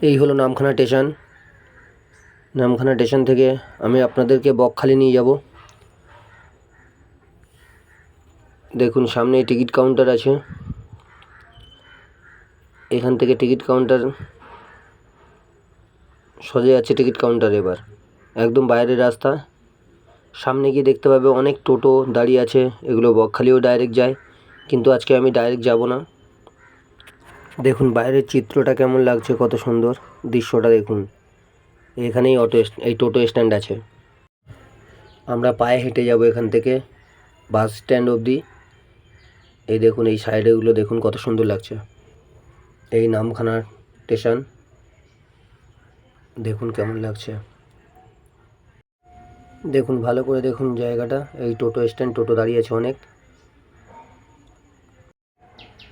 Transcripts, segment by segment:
এই হলো Namkhana station. Namkhana station থেকে আমি আপনাদেরকে বকখালি নিয়ে যাব। দেখুন সামনে টিকিট কাউন্টার আছে, এখান থেকে টিকিট কাউন্টার সোজা আছে টিকিট কাউন্টার। এবার একদম বাইরের রাস্তা, সামনে গিয়ে দেখতে পাবে অনেক টোটো দাঁড়িয়ে আছে, এগুলো বকখালিও ডাইরেক্ট যায়, কিন্তু আজকে আমি ডাইরেক্ট যাব না। দেখুন বাইরের চিত্রটা কেমন লাগছে, কত সুন্দর দৃশ্যটা দেখুন। এখানেই এই টোটো স্ট্যান্ড আছে। আমরা পায়ে হেঁটে যাব এখান থেকে বাস স্ট্যান্ড অবধি। এই দেখুন এই সাইডেগুলো দেখুন কত সুন্দর লাগছে। এই নামখানা স্টেশন দেখুন কেমন লাগছে, দেখুন ভালো করে দেখুন জায়গাটা। এই টোটো স্ট্যান্ড, টোটো দাঁড়িয়ে আছে অনেক।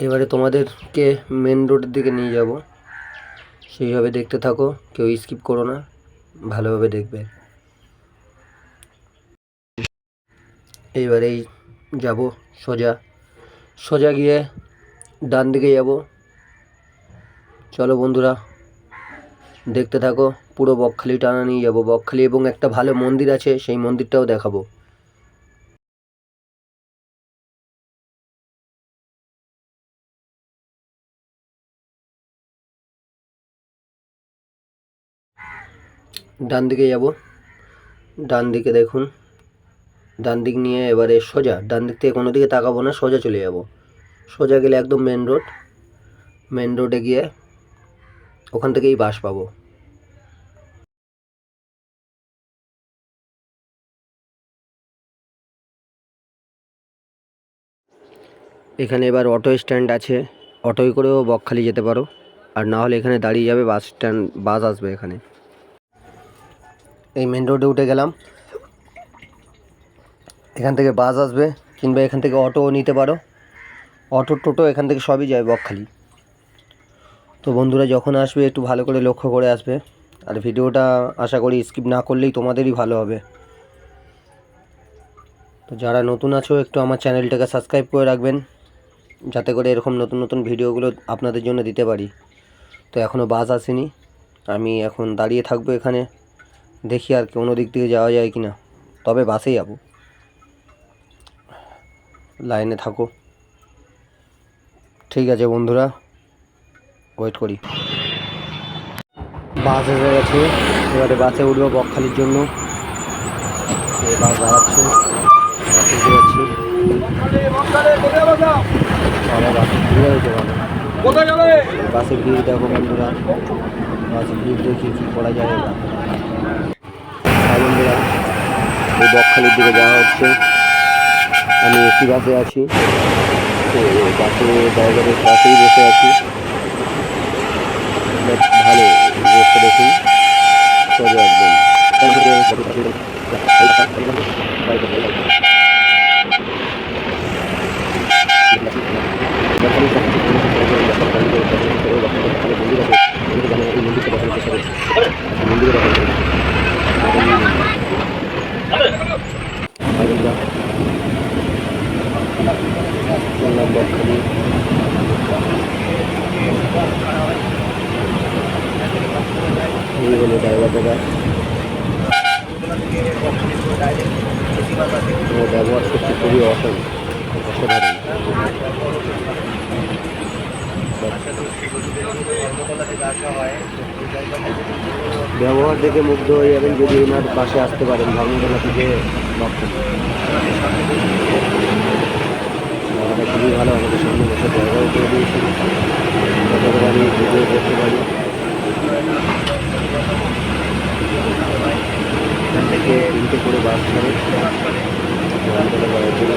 এবারে তোমাদেরকে মেন রোডের দিকে নিয়ে যাব, সেইভাবে দেখতে থাকো, কেউ স্কিপ করো না, ভালোভাবে দেখবে। এইবারেই যাব সোজা সোজা গিয়ে ডান দিকে যাব। চলো বন্ধুরা দেখতে থাকো, পুরো বকখালি টানা নিয়ে যাব বকখালি, এবং একটা ভালো মন্দির আছে সেই মন্দিরটাও দেখাবো। ডান দিকে যাব, ডান দিকে দেখুন, ডান দিক নিয়ে এবারে সোজা, ডান দিক থেকে কোনো দিকে তাকাবো না, সোজা চলে যাব। সোজা গেলে একদম মেন রোড, মেন রোডে গিয়ে ওখান থেকেই বাস পাবো। এখানে এবার অটো স্ট্যান্ড আছে, অটোয় করেও বকখালি যেতে পারো, আর না হলে এখানে দাঁড়িয়ে যাবে বাস স্ট্যান্ড, বাস আসবে এখানে। এই মেন রোডে উঠে গেলাম, এখান থেকে বাস আসবে, কিংবা এখান থেকে অটোও নিতে পারো। অটো টোটো এখান থেকে সবই যায় বকখালি। তো বন্ধুরা যখন আসবে একটু ভালো করে লক্ষ্য করে আসবে, আর ভিডিওটা আশা করি স্কিপ না করলেই তোমাদেরই ভালো হবে। তো যারা নতুন আছো একটু আমার চ্যানেলটাকে সাবস্ক্রাইব করে রাখবেন, যাতে করে এরকম নতুন নতুন ভিডিওগুলো আপনাদের জন্য দিতে পারি। তো এখনও বাস আসেনি, আমি এখন দাঁড়িয়ে থাকবো এখানে, দেখি আর কোনো দিক থেকে যাওয়া যায় কি না, তবে বাসেই যাবো। লাইনে থাকো, ঠিক আছে বন্ধুরা, ওয়েট করি। বাস এসে গেছে, এবারে বাসে উঠবো বকখালির জন্য। এই বাস দাঁড়াচ্ছে, বাসে উঠে যাচ্ছি। বাসে ভিড় দেখো বন্ধুরা, বাসে ভিড় দেখি কী করা যায়। এবার বন্ধুরা এই বকখালির দিকে যাওয়া হচ্ছে, আমি এসি বাসে আছি, তো বাসে ড্রাইভারের পাশেই বসে আছি। ভালো বসে দেখুন, সোজা একদম। বকখালি এই হলো ড্রাইভার দাদা, ব্যবহার সত্যি খুবই অসাধারণ। ব্যবহার দেখে মুগ্ধ হয়ে যাবেন যদি এনার পাশে আসতে পারেন, ভাঙনতলা থেকে বকখালি। খুবই ভালো, আমাদের সামনে বসে জায়গাও করে দিয়েছেন, যাতে করে আমি ভিডিও করতে পারি। এখান থেকে 3টে করে বাস ছাড়ে ভাঙনতলা যাওয়ার জন্য।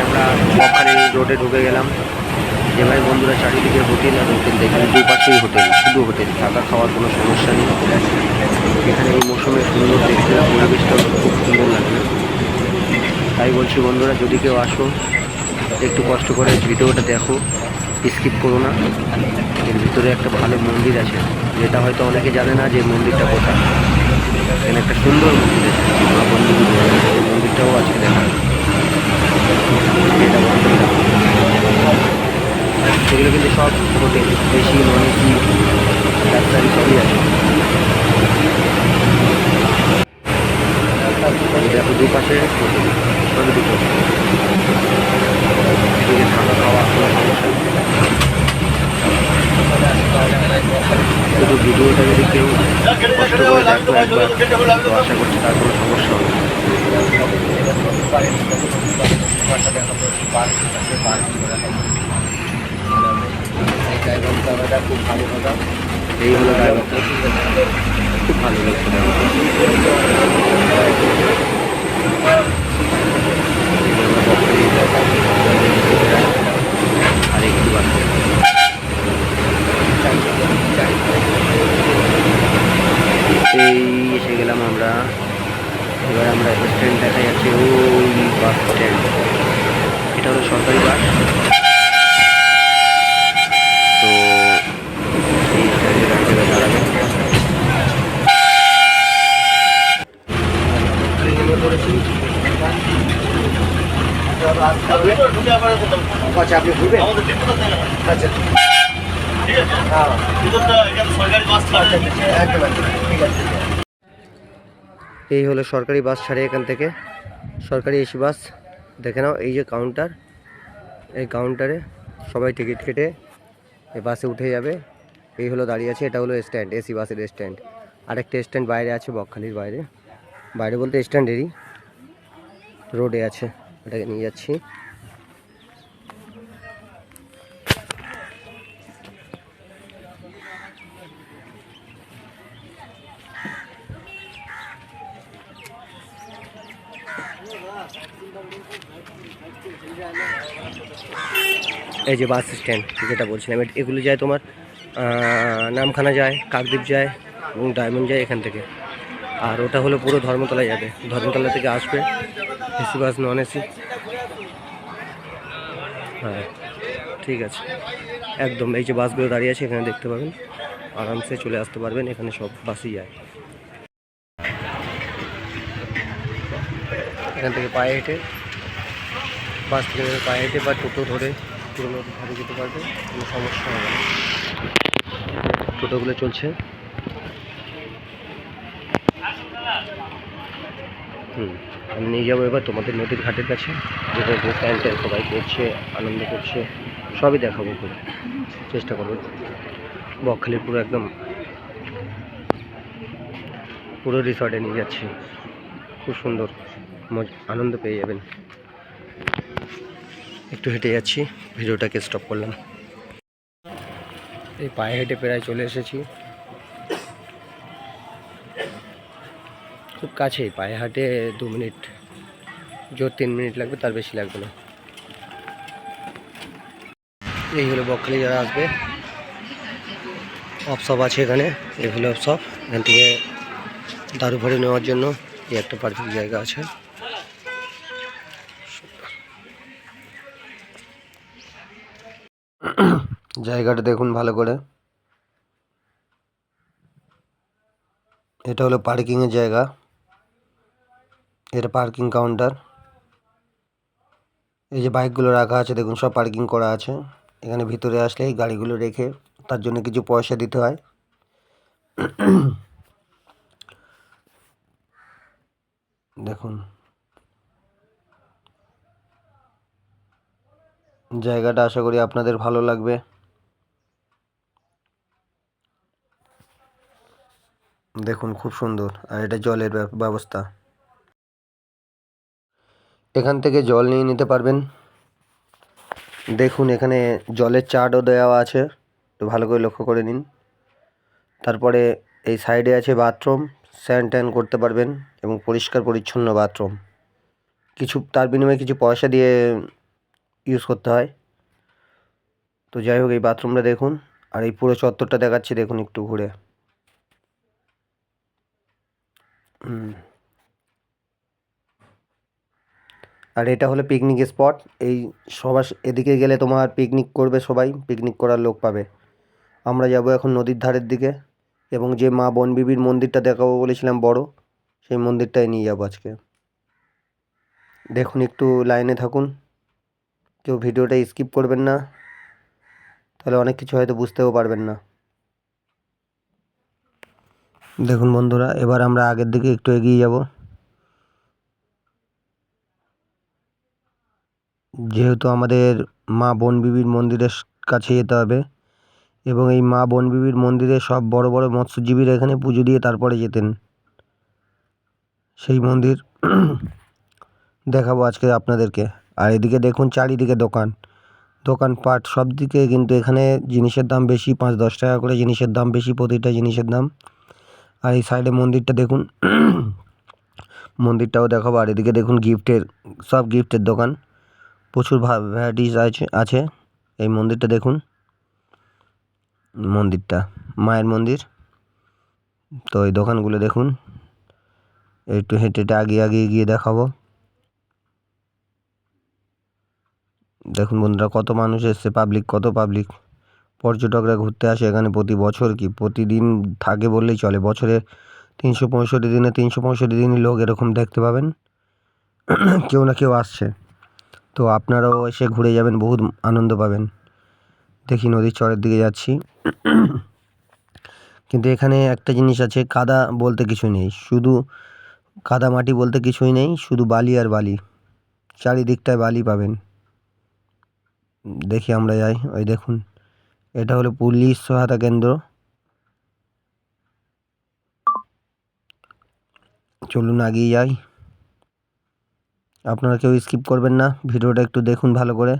আমরা বকখালি রোডে ঢুকে গেলাম। এবারে বন্ধুরা চারিদিকে হোটেল আর হোটেল, এখানে দুপাশেই হোটেল, শুধু হোটেল, থাকা খাওয়ার কোনো সমস্যা নেই। এখানে এই মৌসুমে সুন্দর দেখতে, পরিবেশটা খুব সুন্দর লাগবে। তাই বলছি বন্ধুরা, যদি কেউ আসো একটু কষ্ট করে ভিডিওটা দেখো, স্কিপ করো না। এর ভিতরে একটা ভালো মন্দির আছে, যেটা হয়তো অনেকে জানে না যে মন্দিরটা কোথায়। এখানে একটা সুন্দর মন্দির আছে, মা বন্ধুর এই মন্দিরটাও আজকে দেখা। এটা বন্ধ দেখো, সেগুলো কিন্তু সব হোটেল, এসি নন এসি ডাক্তারি সবই আছে। দেখো দুপাশে হোটেল, সবই দুটো, এদিকে থাকা খাওয়া কোনো সমস্যা নেই। শুধু ভিডিওটা যদি কেউ কষ্ট করে দেখো একবার, তো আশা করছি তার কোনো সমস্যা হবে। খুব ভালো কথা, এই হলো ড্রাইভারটা, খুব ভালো লাগছে আর একটু বাকি। এই এসে গেলাম আমরা, এবার আমরা স্ট্যান্ড দেখা যাচ্ছে, ওই বাস স্ট্যান্ড, এটা হলো সরকারি বাস। তো এই স্ট্যান্ডে রাখতে দাঁড়াবে। আচ্ছা, আপনি ঘুরবেন? আচ্ছা, এই হলো সরকারি বাস ছাড়ে এখান থেকে, সরকারি এসি বাস। দেখে নাও, এই যে কাউন্টার, এই কাউন্টারে সবাই টিকিট কেটে এই বাসে উঠে যাবে। এই হলো দাঁড়িয়ে আছে, এটা হলো স্ট্যান্ড, এসি বাসের স্ট্যান্ড। আরেকটা স্ট্যান্ড বাইরে আছে, বকখালির বাইরে, বাইরে বলতে স্ট্যান্ডেরই রোডে আছে, এটাকে নিয়ে যাচ্ছি। এই যে বাস স্ট্যান্ড যেটা বলছিলাম, এগুলো যায় তোমার নামখানা যায়, কাকদ্বীপ যায় এবং ডায়মন্ড যায় এখান থেকে। আর ওটা হলো পুরো ধর্মতলা যাবে, ধর্মতলা থেকে আসবে এসি বাস নন এসি। হ্যাঁ ঠিক আছে, একদম এই যে বাসগুলো দাঁড়িয়ে আছে এখানে দেখতে পাবেন, আরামসে চলে আসতে পারবেন, এখানে সব বাসই যায়। এখান থেকে পায়ে হেঁটে, বাস থেকে পায়ে হেঁটে বা টোটো ধরে পুরোনো ঘরে যেতে পারবে, কোনো সমস্যা হবে না। টোটোগুলো চলছে। আমি নিয়ে যাবো এবার তোমাদের নদীর ঘাটের কাছে, যেখানে স্ট্যান্ডে সবাই করছে, আনন্দ করছে, সবই দেখাবো, করে চেষ্টা করবো। বকখালির পুরো একদম পুরো রিসর্টে নিয়ে যাচ্ছি, খুব সুন্দর আনন্দ পেয়ে যাবেন। একটু হেঁটে যাচ্ছি, ভিডিওটাকে স্টপ করলাম। এই পায়ে হেঁটে প্রায় চলে এসেছি, খুব কাছেই, পায়ে হাঁটে 2 মিনিট, জোর 3 মিনিট লাগবে, তার বেশি লাগবে না। এই হলো বকখালি, যারা আসবে অফশপ আছে এখানে, এই হলো অফশপ। এখান থেকে দারু ফারু নেওয়ার জন্য এই একটা পারফেক্ট জায়গা আছে। জায়গাটা দেখুন ভালো করে, এটা হলো পার্কিংয়ের জায়গা, এটা পার্কিং কাউন্টার। এই যে বাইকগুলো রাখা আছে দেখুন, সব পার্কিং করা আছে। এখানে ভিতরে আসলে এই গাড়িগুলো রেখে তার জন্য কিছু পয়সা দিতে হয়। দেখুন জায়গাটা, আশা করি আপনাদের ভালো লাগবে। দেখুন খুব সুন্দর, আর এটা জলের ব্যবস্থা, এখান থেকে জল নিয়ে নিতে পারবেন। দেখুন এখানে জলের চার্টও দেওয়া আছে, তো ভালো করে লক্ষ্য করে নিন। তারপরে এই সাইডে আছে বাথরুম, স্নান ট্যান করতে পারবেন এবং পরিষ্কার পরিচ্ছন্ন বাথরুম। কিছু তার বিনিময়ে কিছু পয়সা দিয়ে ইউজ করতে হয়। তো যাই হোক, এই বাথরুমটা দেখুন, আর এই পুরো চত্বরটা দেখাচ্ছি, দেখুন একটু ঘুরে। আর এটা হলো পিকনিক স্পট। এই সবার এদিকে গেলে তোমার পিকনিক করবে, সবাই পিকনিক করার লোক পাবে। আমরা যাব এখন নদীর ধারের দিকে, এবং যে মা বনবিবির মন্দিরটা দেখাবো বলেছিলাম বড়, সেই মন্দিরটায় নিয়ে যাবো আজকে। দেখুন, একটু লাইনে থাকুন, কেউ ভিডিওটা স্কিপ করবেন না, তাহলে অনেক কিছু হয়তো বুঝতেও পারবেন না। দেখুন বন্ধুরা, এবার আমরা আগের দিকে একটু এগিয়ে যাব। যেহেতু আমাদের মা বনবিবির মন্দিরের কাছে যেতে হবে, এবং এই মা বনবিবির মন্দিরে সব বড় বড় মৎস্যজীবীরা এখানে পুজো দিয়ে তারপরে যেতেন। সেই মন্দির দেখাবো আজকে আপনাদেরকে। আর এদিকে দেখুন, চারিদিকে দোকান, দোকানপাট সব দিকে, কিন্তু এখানে জিনিসের দাম বেশি, 5-10 টাকা করে জিনিসের দাম বেশি, প্রতিটা জিনিসের দাম। আর এই সাইডে মন্দিরটা দেখুন, মন্দিরটাও দেখাবো। আর এদিকে দেখুন, সব গিফটের দোকান, প্রচুর ভ্যারাইটিস আছে। এই মন্দিরটা দেখুন, মন্দিরটা মায়ের মন্দির। তো এই দোকানগুলো দেখুন, একটু হেঁটে হেঁটে আগিয়ে গিয়ে দেখাবো। দেখুন বন্ধুরা, কত মানুষ এসছে, কত পাবলিক, পর্যটকরা ঘুরতে আসে এখানে প্রতি বছর, কি প্রতিদিন থাকে বললেই চলে। বছরে 365 দিনে 365 দিনই লোক এরকম দেখতে পাবেন, কেউ না কেউ আসছে। তো আপনারাও এসে ঘুরে যাবেন, বহুত আনন্দ পাবেন। দেখি নদীর চরের দিকে যাচ্ছি, কিন্তু এখানে একটা জিনিস আছে, কাদা বলতে কিছু নেই, শুধু কাদা মাটি বলতে কিছুই নেই, শুধু বালি আর বালি, চারিদিকটায় বালি পাবেন। দেখি আমরা যাই। ওই দেখুন, এটা হলো পুলিশ সহায়তা কেন্দ্র। চলুন আগিয়ে যাই, আপনারা কেউ স্কিপ করবেন না, ভিডিওটা একটু দেখুন ভালো করে।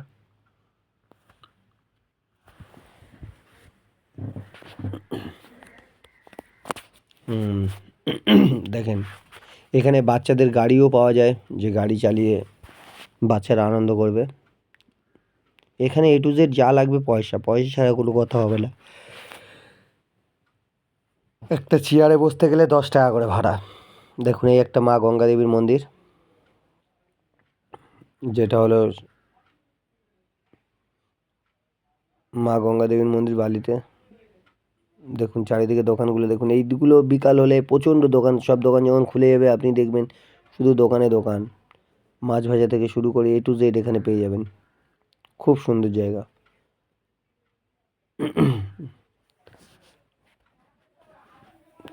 দেখেন, এখানে বাচ্চাদের গাড়িও পাওয়া যায়, যে গাড়ি চালিয়ে বাচ্চারা আনন্দ করবে। এখানে A to Z যা লাগবে পয়সা, পয়সা ছাড়া কোনো কথা হবে না। একটা চেয়ারে বসতে গেলে 10 টাকা করে ভাড়া। দেখুন, এই একটা মা গঙ্গা দেবীর মন্দির, যেটা হলো মা গঙ্গা দেবীর মন্দির বালিতে। দেখুন চারিদিকে দোকানগুলো দেখুন, এইগুলো বিকাল হলে প্রচণ্ড দোকান, সব দোকান যখন খুলে যাবে আপনি দেখবেন শুধু দোকানে দোকান, মাছ ভাজা থেকে শুরু করে A to Z এখানে পেয়ে যাবেন। খুব সুন্দর জায়গা।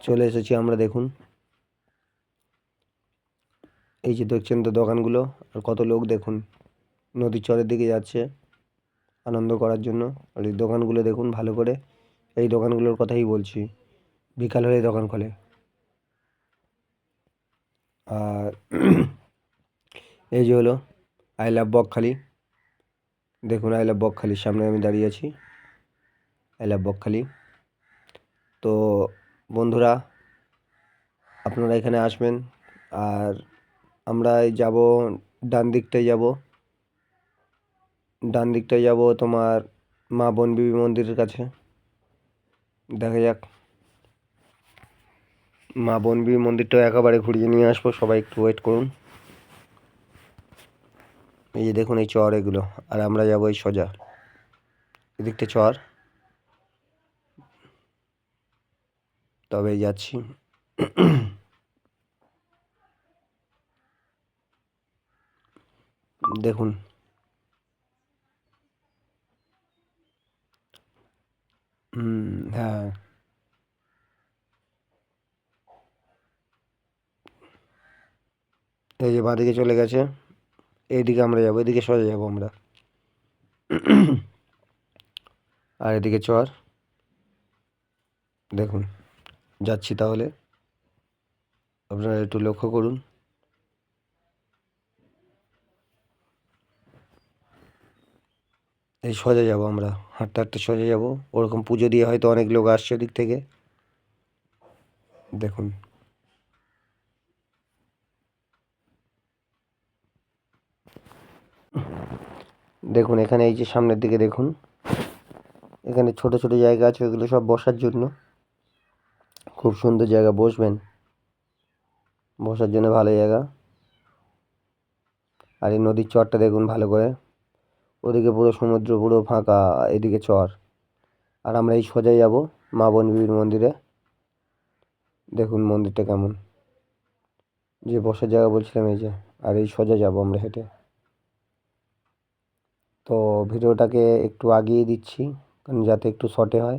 চলে এসেছি আমরা, দেখুন এই যে দেখছেন তো দোকানগুলো, আর কত লোক দেখুন নদীর চরের দিকে যাচ্ছে আনন্দ করার জন্য। আর এই দোকানগুলো দেখুন ভালো করে, এই দোকানগুলোর কথাই বলছি, বিকাল হলে দোকান খোলে। আর এই যে হলো আই লাভ বকখালি। দেখুন, আই লাভ বকখালির সামনে আমি দাঁড়িয়ে আছি, আই লাভ বকখালি। তো বন্ধুরা, আপনারা এখানে আসবেন। আর আমরা যাব, ডান দিকটায় যাব, তোমার মা বনবিবি মন্দিরের কাছে। দেখা যাক, মা বনবিবি মন্দিরটাও একেবারে ঘুরিয়ে নিয়ে আসবো, সবাই একটু ওয়েট করুন। এই যে দেখুন, এই চর এগুলো, আর আমরা যাবো এই সোজা, এদিকটা চর, তবেই যাচ্ছি। দেখুন, হ্যাঁ, এই যে বাঁদিকে চলে গেছে, এইদিকে আমরা যাবো, এদিকে সোজা যাবো আমরা। আর এদিকে চর, দেখুন যাচ্ছি, তাহলে আপনারা একটু লক্ষ্য করুন। এই সোজা যাবো আমরা, হাঁটতে হাঁটতে সোজা যাবো, ওরকম পুজো দিয়ে হয়তো অনেক লোক আসছে ওদিক থেকে। দেখুন, দেখুন এখানে এই যে সামনের দিকে দেখুন, এখানে ছোট ছোট জায়গা আছে, ওগুলো সব বসার জন্য। খুব সুন্দর জায়গা, বসবেন, বসার জন্য ভালো জায়গা। আর এই নদীর চরটা দেখুন ভালো করে, ওদিকে পুরো সমুদ্র, পুরো ফাঁকা, এদিকে চর। আর আমরা এই সোজাই যাব মা বনবিবির মন্দিরে। দেখুন মন্দিরটা কেমন, যে বসার জায়গা বলছিলাম এই যে। আর এই সোজা যাব আমরা হেঁটে। তো ভিডিওটাকে একটু আগিয়ে দিচ্ছি, কারণ যাতে একটু শর্টে হয়।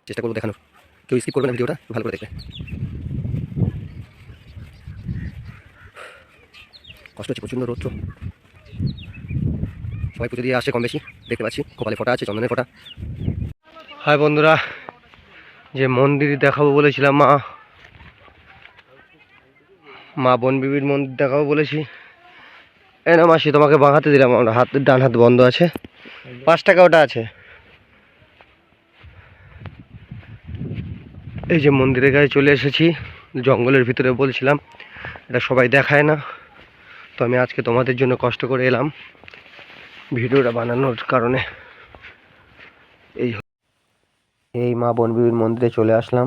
চেষ্টা করবো দেখানোর, কেউ স্কিপ করবে না, ভিডিওটা ভালো করে দেখবে। কষ্ট হচ্ছে, প্রচণ্ড রৌদ্র। সবাই পুজো দিয়ে আসছে কম বেশি, দেখতে পাচ্ছি কপালে ফোঁটা আছে, চন্দনের ফোঁটা। হাই বন্ধুরা, যে মন্দির দেখাবো বলেছিলাম, মা বনবিবির মন্দির দেখাবো বলেছি। এ না মাসি, তোমাকে বাঁ হাতে দিলাম, আমরা হাত, ডান হাত বন্ধ আছে। 5 টাকা ওটা আছে। এই যে মন্দিরের গায়ে চলে এসেছি, জঙ্গলের ভিতরে বলছিলাম, এটা সবাই দেখায় না, তো আমি আজকে তোমাদের জন্য কষ্ট করে এলাম ভিডিওটা বানানোর কারণে। এই মা বনবিবির মন্দিরে চলে আসলাম।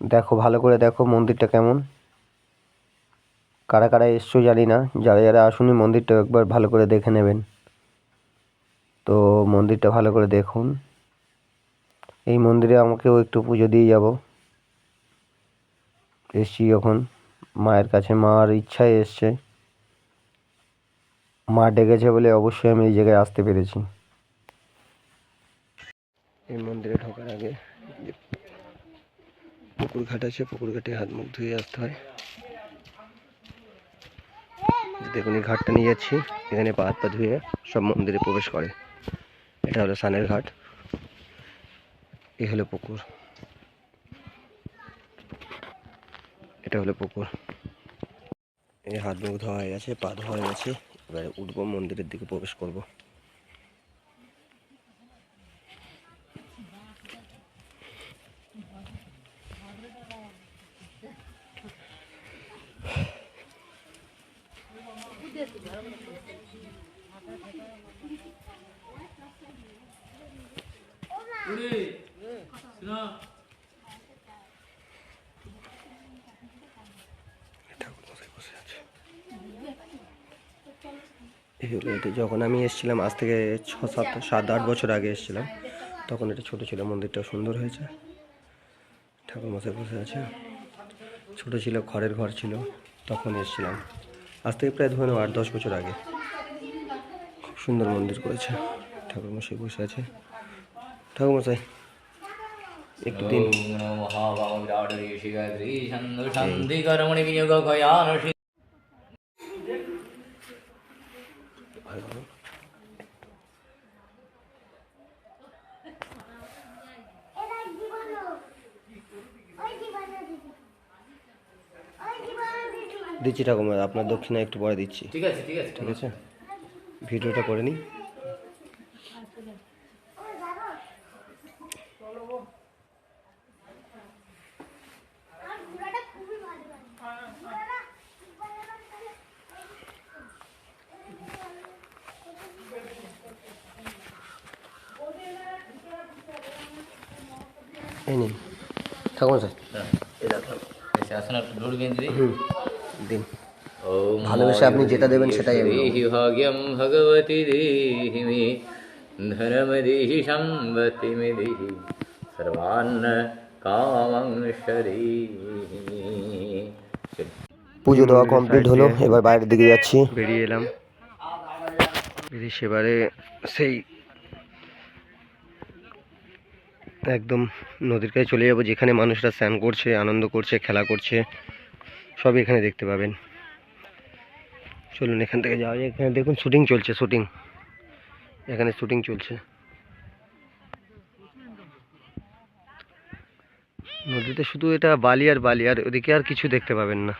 দেখো ভালো করে দেখো মন্দিরটা কেমন। কারা কারা এসছো জানি না, যারা যারা আসুনি মন্দিরটা একবার ভালো করে দেখে নেবেন। তো মন্দিরটা ভালো করে দেখুন। এই মন্দিরে আমাকেও একটু পুজো দিয়ে যাব। এসছি যখন মায়ের কাছে, মার ইচ্ছায় এসছে, মা ডেকেছে বলে অবশ্যই আমি এই জায়গায় আসতে পেরেছি। এই মন্দিরে ঢোকার আগে পুকুর ঘাট আছে, পুকুর ঘাটে হাত মুখ ধুয়ে আসতে হয়। দেখুন এই ঘাটটা নিয়ে যাচ্ছি, এখানে পা হাত পা ধুয়ে সব মন্দিরে প্রবেশ করে। এটা হলো সানের ঘাট, এই হলো পুকুর, এটা হলো পুকুর। এই হাত মুখ ধোয়া হয়ে গেছে, পা ধোয়া হয়ে গেছে, এবারে উঠবো, মন্দিরের দিকে প্রবেশ করব। এগুলো এটা যখন আমি এসেছিলাম, আজ থেকে 6-7-8 বছর আগে এসেছিলাম, তখন এটা ছোট ছিল, মন্দিরটা সুন্দর হয়েছে। ঠাকুর মশাই বসে আছে, ছোট ছিল, খড়ের ঘর ছিল, তখন এসেছিলাম। আজ থেকে প্রায় ধরে 8-10 বছর আগে। খুব সুন্দর মন্দির করেছে, ঠাকুর মশাই বসে আছে। ঠাকুর মশাই একটু দিন। দিচ্ছি ঠাকুমা, আপনার দক্ষিণা একটু পরে দিচ্ছি। ঠিক আছে ঠিক আছে ঠিক আছে, ভিডিওটা করে নিই। এই নিন ঠাকুমা স্যার, এই রাখলাম। দিন, ভালোবেসে আপনি যেটা দেবেন সেটাই আমি ভাগ্যম ভগবতী দেহি মে ধর্ম দেহি সম্পত্তি মে দেহি সর্বান্ন কামং শরী। পুজো দেওয়া কমপ্লিট হলো, এবার বাইরের দিকে যাচ্ছি। বেরিয়ে এলাম, বেরিয়ে সেবারে সেই একদম নদীর কাছে চলে যাবো, যেখানে মানুষরা স্নান করছে, আনন্দ করছে, খেলা করছে, সব এখানে দেখতে পাবেন। চলুন এখান থেকে যাওয়া যায়। এখানে দেখুন শুটিং চলছে, শুটিং, এখানে শুটিং চলছে। নদীতে শুধু এটা বালি আর বালি, আর ওদিকে আর কিছু দেখতে পাবেন না।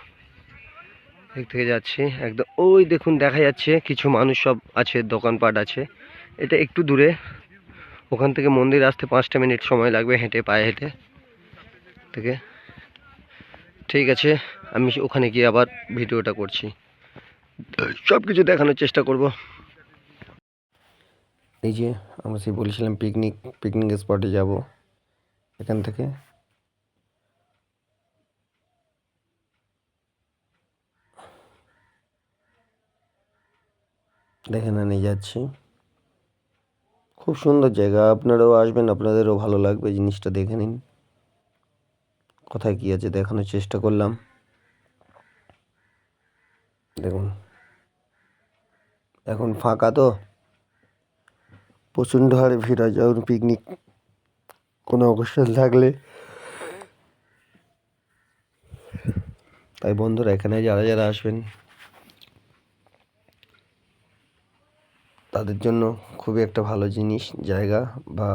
এদিক থেকে যাচ্ছি একদম, ওই দেখুন দেখা যাচ্ছে কিছু মানুষ সব আছে, দোকানপাট আছে। এটা একটু দূরে, ওখান থেকে মন্দির আসতে 5টা মিনিট সময় লাগবে হেঁটে, পায়ে হেঁটে থেকে। ঠিক আছে, আমি ওখানে গিয়ে আবার ভিডিওটা করছি, সব কিছু দেখানোর চেষ্টা করব। এই যে আমরা সেই বলেছিলাম পিকনিক স্পটে যাব এখান থেকে। দেখে না নিয়ে যাচ্ছি, খুব সুন্দর জায়গা, আপনারাও আসবেন, আপনাদেরও ভালো লাগবে, জিনিসটা দেখে নিন। কোথায় কী আছে দেখানোর চেষ্টা করলাম। দেখুন এখন ফাঁকা তো, প্রচণ্ড হারে ভিড় হয় যখন পিকনিক কোনো অনুষ্ঠান থাকলে। তাই বন্ধুরা এখানে যারা যারা আসবেন তাদের জন্য খুবই একটা ভালো জিনিস জায়গা, বা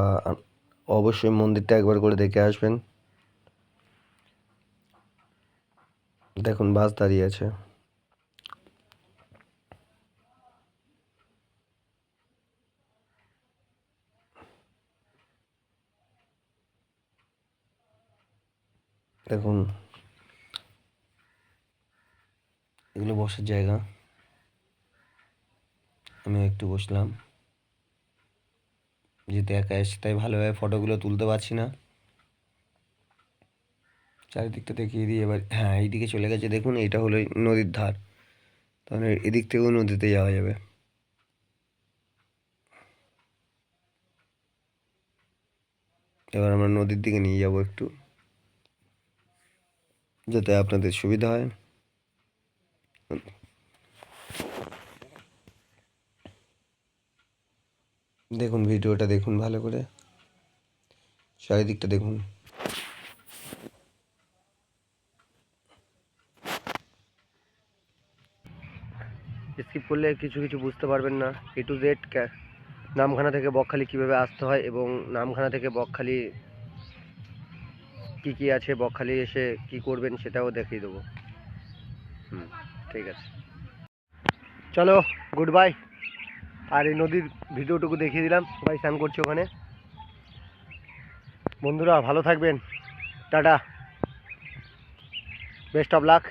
অবশ্যই মন্দিরটা একবার করে দেখে আসবেন। দেখুন বাস দাঁড়িয়ে আছে। দেখুন এগুলো বসার জায়গা, আমি একটু বসলাম, যেহেতু একা এসে তাই ভালোভাবে ফটোগুলো তুলতে পারছি না। চারিদিকটা দেখিয়ে দিই এবার। হ্যাঁ, এইদিকে চলে গেছে, দেখুন এটা হলো নদীর ধার, তাহলে এদিক থেকেও নদীতে যাওয়া যাবে। এবার আমরা নদীর দিকে নিয়ে যাব একটু, যাতে আপনাদের সুবিধা হয়। দেখুন ভিডিওটা দেখুন ভালো করে, চারিদিকটা দেখুন। স্কিপ করলে কিছু কিছু বুঝতে পারবেন না। A to Z নামখানা থেকে বকখালি কিভাবে আসতে হয়, এবং নামখানা থেকে বকখালি কি কি আছে, বকখালি এসে কি করবেন সেটাও দেখিয়ে দেবো। ঠিক আছে, চলো গুড বাই। আর এই নদীর ভিডিওটুকু দেখিয়ে দিলাম, সবাই স্নান করছে ওখানে। বন্ধুরা ভালো থাকবেন, টাটা, বেস্ট অফ লাক।